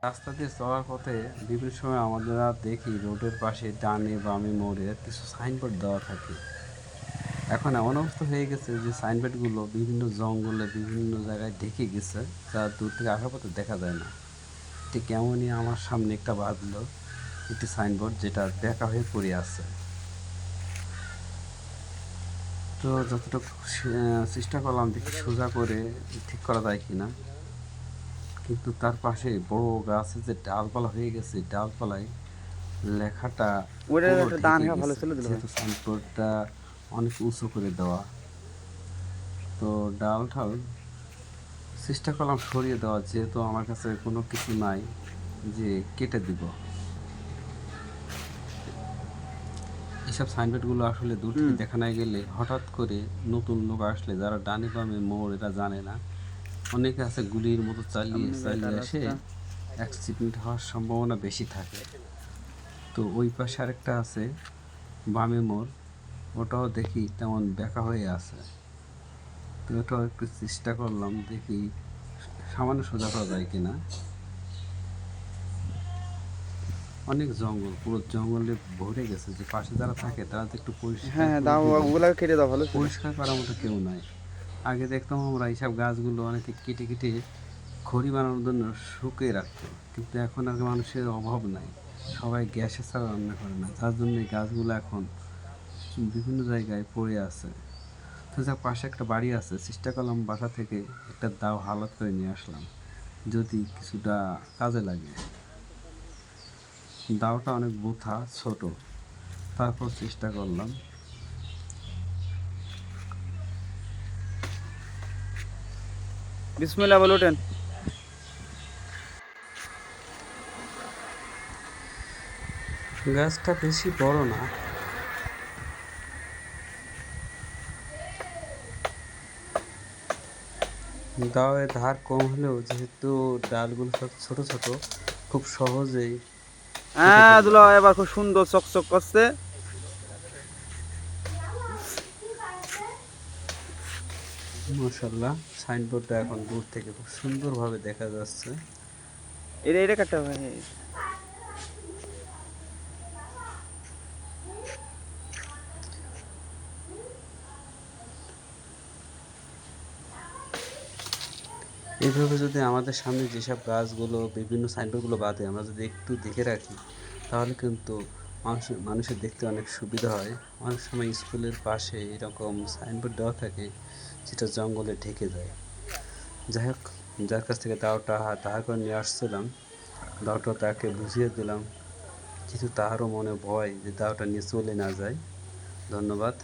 রাস্তা দিয়ে চলার পথে বিভিন্ন সময় আমরা দেখি রোডের পাশে ডানে বামে মোড়ে কিছু সাইনবোর্ড দেওয়া থাকে। এখন এমন অবস্থা হয়ে গেছে যে সাইনবোর্ডগুলো বিভিন্ন জঙ্গলে বিভিন্ন জায়গায় ঢেকে গেছে, যা দূর থেকে আসার পথে দেখা যায় না। ঠিক এমনই আমার সামনে একটা বাঁধলো একটি সাইনবোর্ড, যেটা বেঁকা হয়ে পড়ে আছে। তো যতটুকু চেষ্টা করলাম দেখি সোজা করে ঠিক করা যায় কিনা, কিন্তু তার পাশে বড় গাছে যে ডালপালা হয়ে গেছে, ডালপালায় লেখাটা ওইটার পুরো একটা দান ঢেকে হ্যাঁ ভালো গেছে, ছিল দিল ভাই। যেহেতু সাইনবোর্ডটা অনেক উঁচু করে দেওয়া। তো ডাল ঠাল চেষ্টা করলাম সরিয়ে দেওয়া, যেহেতু আমার কাছে কোনো কিছু নাই যে কেটে দিব। এসব সাইনবোর্ডগুলো আসলে দূর থেকে দেখা না গেলে, হঠাৎ করে নতুন লোক আসলে যারা ডানে বামে মোড় এটা জানে না, অনেকে আছে গুলির মতো চালিয়ে সামনে গাড়িটা চালিয়ে এসে রাস্তা। অ্যাক্সিডেন্ট হওয়ার সম্ভাবনা বেশি থাকে। তো ওই পাশে আরেকটা আছে বামে মোড়, ওটাও দেখি তেমন বেঁকা হয়ে আছে। তো ওটাও একটু চেষ্টা করলাম, দেখি সামান্য সোজা করা যায় কিনা। অনেক জঙ্গল, পুরো জঙ্গলে ভরে গেছে, যে পাশে যারা থাকে তারা তো একটু পরিষ্কার হ্যাঁ হ্যাঁ, করে দাও দিবে। ওগুলা কেটে দাও, ভালো ছিল। পরিষ্কার করার মতো কেউ নাই। আগে দেখতাম আমরা এইসব গাছগুলো অনেকে কেটে কেটে খড়ি বানানোর জন্য শুকিয়ে রাখতো, কিন্তু এখন আর মানুষের অভাব নাই, সবাই গ্যাসে ছাড়া রান্না করে না, যার জন্য এই গাছগুলো এখন বিভিন্ন জায়গায় পড়ে আছে। তো যার পাশে একটা বাড়ি আছে, চেষ্টা করলাম বাসা থেকে একটা দাও হালত করে নিয়ে আসলাম, যদি কিছুটা কাজে লাগে। দাওটা অনেক বোথা ছোট, তারপর চেষ্টা করলাম। বিসমিল্লাহ বলে ওঠেন। গাছটা বেশি বড় না, দাওয়ের ধার কম হলেও যেহেতু ডালগুলো সব ছোট ছোট, খুব সহজেই কেটে হ্যাঁ দুলা, ফেললাম। এবার খুব সুন্দর চকচক করছে। মাশাআল্লাহ, সাইনবোর্ডটা এখন দূর থেকে খুব সুন্দরভাবে দেখা যাচ্ছে। এটা এটা কাটতে ভাই। এইভাবে যদি আমাদের সামনে যেসব গাছগুলো বিভিন্ন সাইনবোর্ডগুলো বাদে আমরা যদি একটু দেখে রাখি, তাহলে কিন্তু মানুষের দেখতে অনেক সুবিধা হয়। অনেক সময় স্কুলের পাশে এরকম সাইনবোর্ড দেওয়া থাকে, যেটা জঙ্গলে ঢেকে যায়। যাই হোক, যার কাছ থেকে দাওটা ধার করে নিয়ে আসছিলাম, দাওটা তাকে বুঝিয়ে দিলাম, কিন্তু তাহারও মনে ভয় যে দাওটা নিয়ে চলে না যায়। ধন্যবাদ।